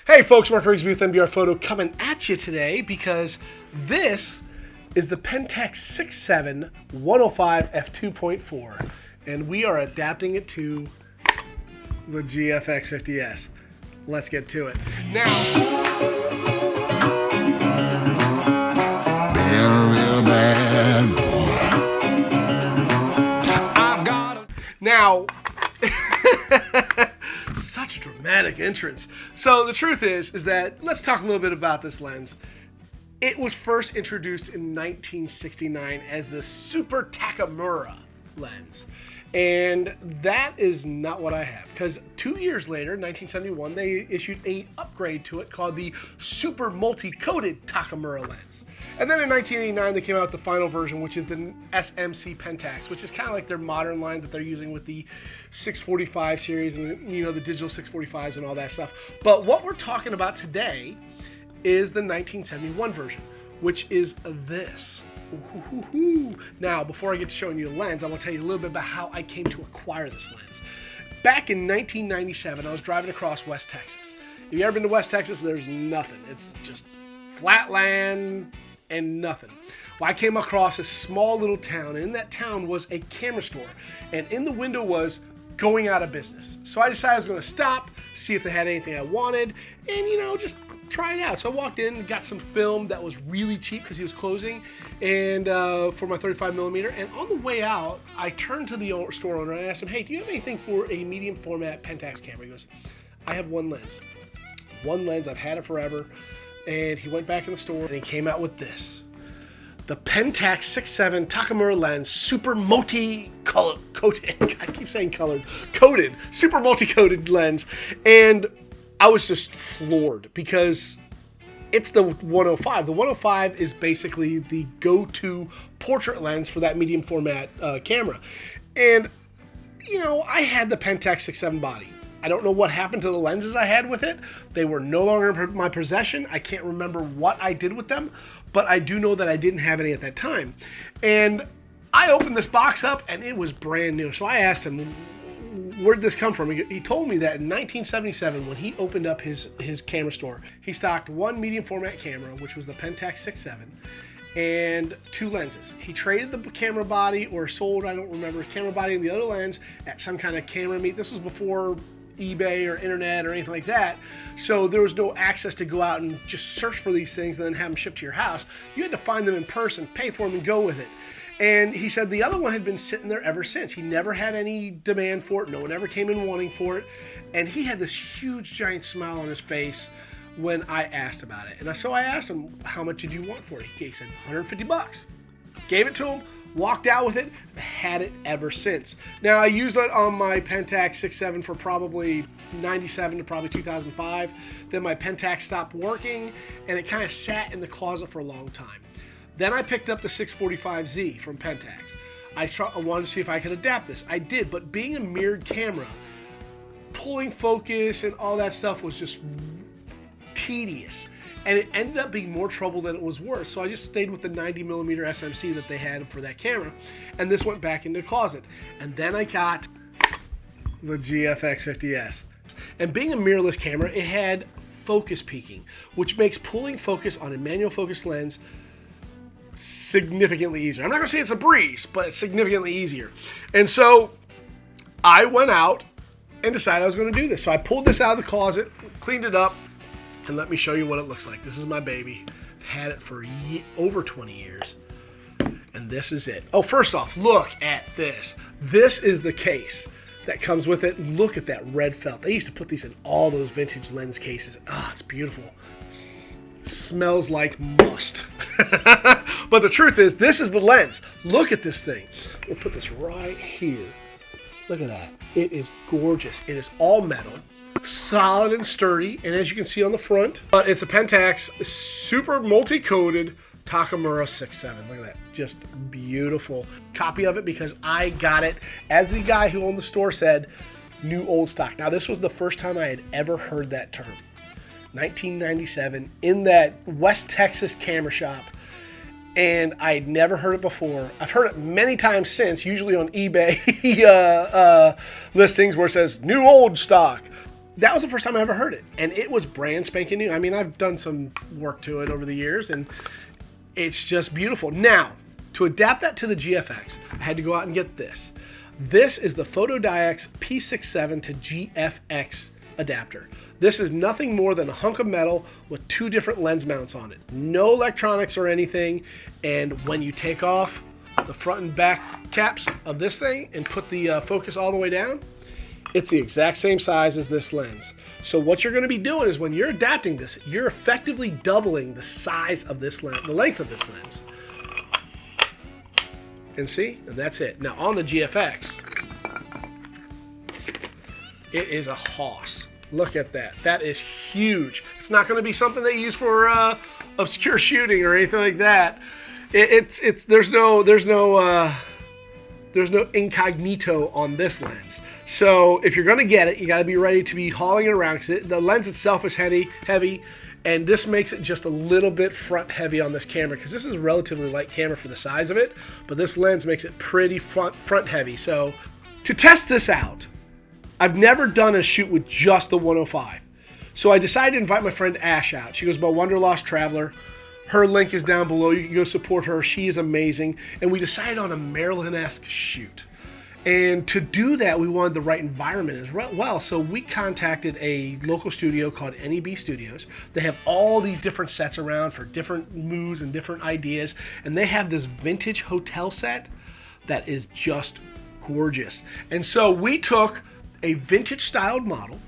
Hey folks, Mark Riggsby with MBR Photo coming at you today because this is the Pentax 6.7 105 f2.4 and we are adapting it to the GFX 50S. Let's get to it. Now, real bad boy. Now, such a dramatic entrance. So the truth is that let's talk a little bit about this lens. It was first introduced in 1969 as the Super Takamura lens. And that is not what I have, because 2 years later, 1971, they issued an upgrade to it called the Super Multi-Coated Takamura lens. And then in 1989, they came out with the final version, which is the SMC Pentax, which is kind of like their modern line that they're using with the 645 series and the digital 645s and all that stuff. But what we're talking about today is the 1971 version, which is this. Now, before I get to showing you the lens, I want to tell you a little bit about how I came to acquire this lens. Back in 1997, I was driving across West Texas. If you've ever been to West Texas, there's nothing. It's just flat land and nothing. Well, I came across a small little town, and in that town was a camera store, and in the window was going out of business. So I decided I was going to stop, see if they had anything I wanted, and just try it out. So I walked in, got some film that was really cheap because he was closing, and for my 35mm. And on the way out, I turned to the store owner and I asked him, "Hey, do you have anything for a medium format Pentax camera?" He goes, "I have one lens. One lens. I've had it forever." And he went back in the store and he came out with this. The Pentax 6.7 Takamura lens, super multi-coated, I keep saying colored, coated, super multi-coated lens. And I was just floored because it's the 105. The 105 is basically the go-to portrait lens for that medium format camera. And, I had the Pentax 6.7 body. I don't know what happened to the lenses I had with it. They were no longer in my possession. I can't remember what I did with them, but I do know that I didn't have any at that time. And I opened this box up and it was brand new. So I asked him, where did this come from? He told me that in 1977, when he opened up his camera store, he stocked one medium format camera, which was the Pentax 6.7, and two lenses. He traded the camera body, or sold, I don't remember, camera body and the other lens at some kind of camera meet. This was before eBay or internet or anything like that, so there was no access to go out and just search for these things and then have them shipped to your house. You had to find them in person, pay for them, and go with it. And he said the other one had been sitting there ever since. He never had any demand for it. No one ever came in wanting for it. And he had this huge giant smile on his face when I asked about it. And so I asked him, "How much did you want for it?" He said $150. Gave it to him, walked out with it, had it ever since. Now, I used it on my Pentax 6.7 for probably 97 to probably 2005. Then my Pentax stopped working and it kind of sat in the closet for a long time. Then I picked up the 645Z from Pentax. I wanted to see if I could adapt this. I did, but being a mirrored camera, pulling focus and all that stuff was just tedious. And it ended up being more trouble than it was worth. So I just stayed with the 90mm SMC that they had for that camera. And this went back into the closet. And then I got the GFX 50S. And being a mirrorless camera, it had focus peaking, which makes pulling focus on a manual focus lens significantly easier. I'm not going to say it's a breeze, but it's significantly easier. And so I went out and decided I was going to do this. So I pulled this out of the closet, cleaned it up, and let me show you what it looks like. This is my baby. I've had it for over 20 years. And this is it. Oh, first off, look at this. This is the case that comes with it. Look at that red felt. They used to put these in all those vintage lens cases. Ah, it's beautiful. Smells like must. But the truth is, this is the lens. Look at this thing. We'll put this right here. Look at that. It is gorgeous. It is all metal, solid and sturdy, and as you can see on the front, it's a Pentax super multi-coated Takamura 6.7. Look at that. Just beautiful. Copy of it because I got it, as the guy who owned the store said, new old stock. Now, this was the first time I had ever heard that term. 1997 in that West Texas camera shop, and I'd never heard it before. I've heard it many times since, usually on eBay listings where it says new old stock. that was the first time I ever heard it. And it was brand spanking new. I mean, I've done some work to it over the years, and it's just beautiful. Now, to adapt that to the GFX, I had to go out and get this. This is the Photodiox P67 to GFX adapter. This is nothing more than a hunk of metal with 2 different lens mounts on it. No electronics or anything. And when you take off the front and back caps of this thing and put the focus all the way down, it's the exact same size as this lens. So what you're going to be doing is when you're adapting this, you're effectively doubling the size of this lens, the length of this lens. And see, and that's it. Now on the GFX, it is a hoss. Look at that. That is huge. It's not going to be something they use for obscure shooting or anything like that. There's no incognito on this lens. So if you're going to get it, you got to be ready to be hauling it around, because the lens itself is heavy, and this makes it just a little bit front heavy on this camera, because this is a relatively light camera for the size of it, but this lens makes it pretty front heavy. So to test this out, I've never done a shoot with just the 105. So I decided to invite my friend Ash out. She goes by Wanderlost Traveler. Her link is down below. You can go support her. She is amazing. And we decided on a Maryland-esque shoot. And to do that, we wanted the right environment as well. So we contacted a local studio called NEB Studios. They have all these different sets around for different moods and different ideas. And they have this vintage hotel set that is just gorgeous. And so we took a vintage styled model,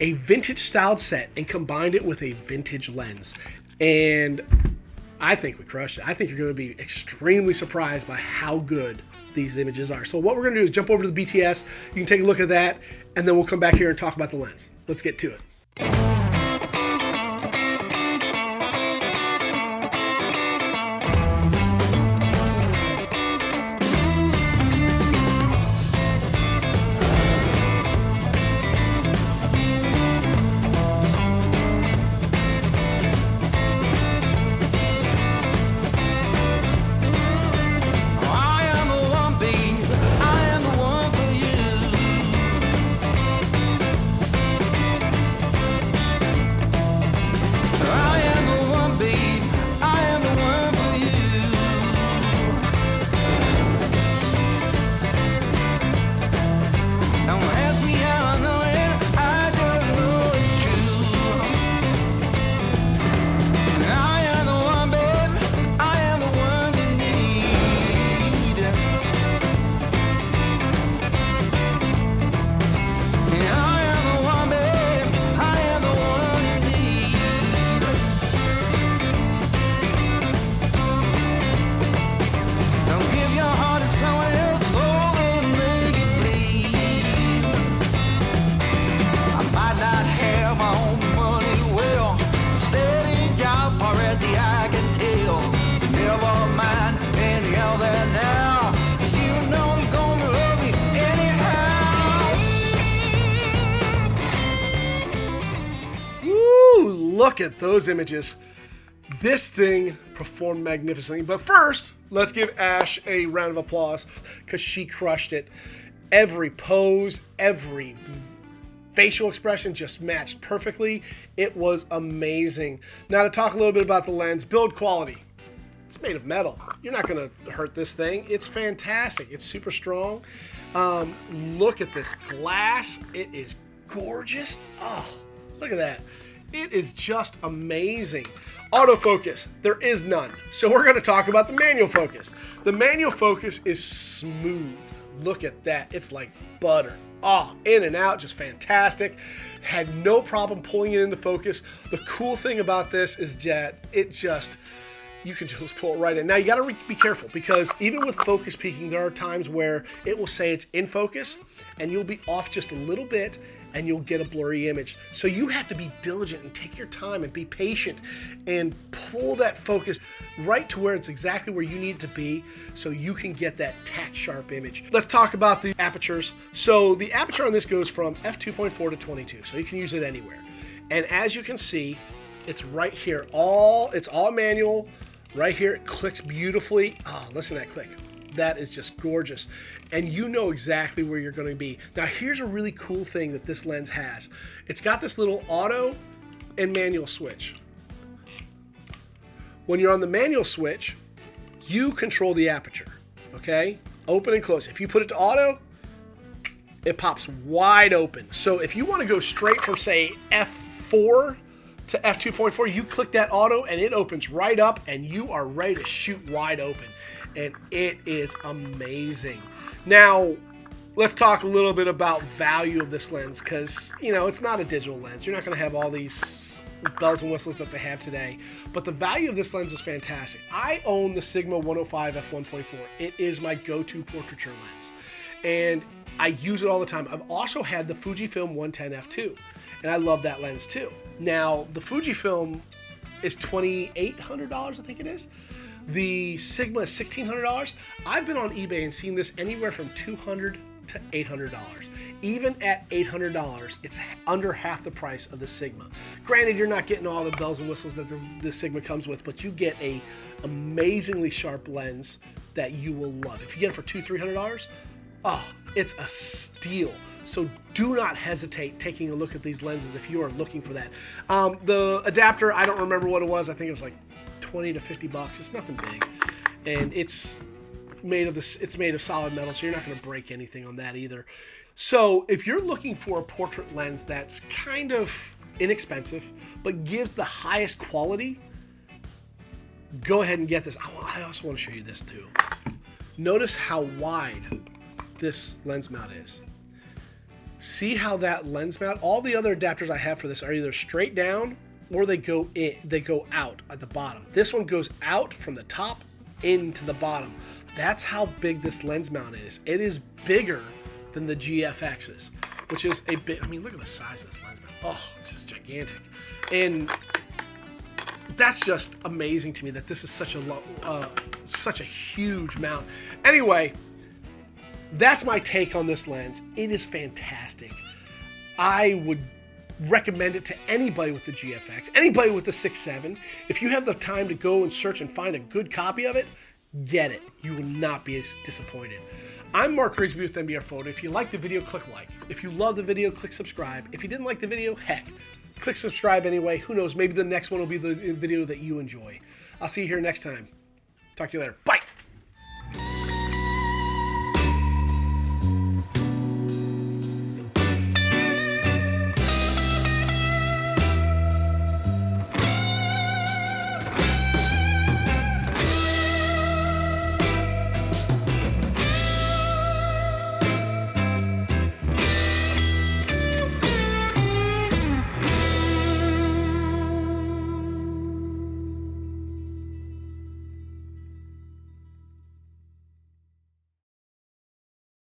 a vintage styled set, and combined it with a vintage lens. And I think we crushed it. I think you're going to be extremely surprised by how good these images are. So what we're going to do is jump over to the BTS. You can take a look at that, and then we'll come back here and talk about the lens. Let's get to it. Look at those images. This thing performed magnificently. But first, let's give Ash a round of applause, because she crushed it. Every pose, every facial expression just matched perfectly. It was amazing. Now to talk a little bit about the lens. Build quality. It's made of metal. You're not going to hurt this thing. It's fantastic. It's super strong. Look at this glass. It is gorgeous. Oh, look at that. It is just amazing. Autofocus, there is none. So we're going to talk about the manual focus. The manual focus is smooth. Look at that. It's like butter. Oh, in and out, just fantastic. Had no problem pulling it into focus. The cool thing about this is that you can just pull it right in. Now you got to be careful, because even with focus peaking, there are times where it will say it's in focus and you'll be off just a little bit and you'll get a blurry image. So you have to be diligent and take your time and be patient and pull that focus right to where it's exactly where you need it to be, so you can get that tack sharp image. Let's talk about the apertures. So the aperture on this goes from f2.4 to 22, so you can use it anywhere. And as you can see, it's right here. It's all manual. Right here, it clicks beautifully. Oh, listen to that click. That is just gorgeous. And you know exactly where you're going to be. Now, here's a really cool thing that this lens has. It's got this little auto and manual switch. When you're on the manual switch, you control the aperture, okay? Open and close. If you put it to auto, it pops wide open. So if you want to go straight from, say, f4 to f2.4, you click that auto and it opens right up and you are ready to shoot wide open. And it is amazing. Now, let's talk a little bit about value of this lens, because, you know, it's not a digital lens. You're not going to have all these bells and whistles that they have today, but the value of this lens is fantastic. I own the Sigma 105 f1.4. It is my go-to portraiture lens, and I use it all the time. I've also had the Fujifilm 110 f2, and I love that lens too. Now, the Fujifilm is $2,800, I think it is. The Sigma is $1,600. I've been on eBay and seen this anywhere from $200 to $800. Even at $800, it's under half the price of the Sigma. Granted, you're not getting all the bells and whistles that the Sigma comes with, but you get a amazingly sharp lens that you will love. If you get it for $200-300, oh, it's a steal. So do not hesitate taking a look at these lenses if you are looking for that. The adapter, I don't remember what it was. I think it was like 20 to 50 bucks. It's nothing big, and it's made of this. It's made of solid metal, so you're not going to break anything on that either. So if you're looking for a portrait lens that's kind of inexpensive but gives the highest quality, go ahead and get this. I also want to show you this too. Notice how wide this lens mount is. See how that lens mount, all the other adapters I have for this are either straight down or they go out at the bottom. This one goes out from the top into the bottom. That's how big this lens mount is. It is bigger than the GFXs, which is a bit, I mean, look at the size of this lens mount. Oh, it's just gigantic. And that's just amazing to me that this is such a huge mount. Anyway, that's my take on this lens. It is fantastic. I would recommend it to anybody with the GFX, anybody with the 6.7. If you have the time to go and search and find a good copy of it, get it. You will not be as disappointed. I'm Mark Grigsby with MBR Photo. If you like the video, click like. If you love the video, click subscribe. If you didn't like the video, heck, click subscribe anyway. Who knows, maybe the next one will be the video that you enjoy. I'll see you here next time. Talk to you later. Bye.